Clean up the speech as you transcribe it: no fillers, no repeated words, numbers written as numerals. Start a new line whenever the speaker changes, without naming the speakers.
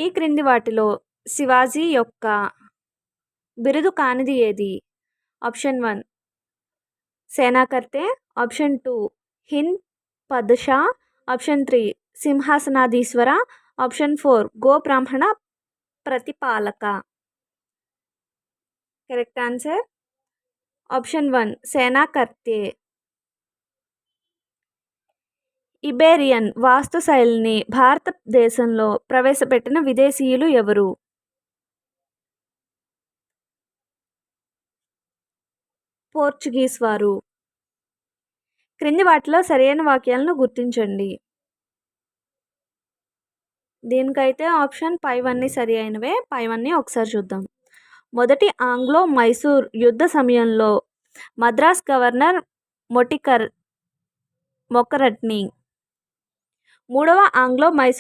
ఈ క్రింది వాటిలో శివాజీ యొక్క బిరుదు కానిది ఏది? ఆప్షన్ 1 సేనాకర్తే, ఆప్షన్ 2 హింద్ పద్షా, ఆప్షన్ 3 సింహాసనాధీశ్వర, ఆప్షన్ 4 గోబ్రాహ్మణ ప్రతిపాలక. కరెక్ట్ ఆన్సర్ ఆప్షన్ 1 సేనాకర్తే. ఇబేరియన్ వాస్తుశైలిని భారతదేశంలో ప్రవేశపెట్టిన విదేశీయులు ఎవరు? పోర్చుగీస్ వారు. క్రింది వాటిలో సరైన వాక్యాలను గుర్తించండి. దీనికైతే ఆప్షన్ పైవన్నీ సరి అయినవే. పైవన్నీ ఒకసారి చూద్దాం. మొదటి ఆంగ్లో మైసూర్ యుద్ధ సమయంలో మద్రాస్ గవర్నర్ మొకరట్ని. మూడవ ఆంగ్లో మైసూర్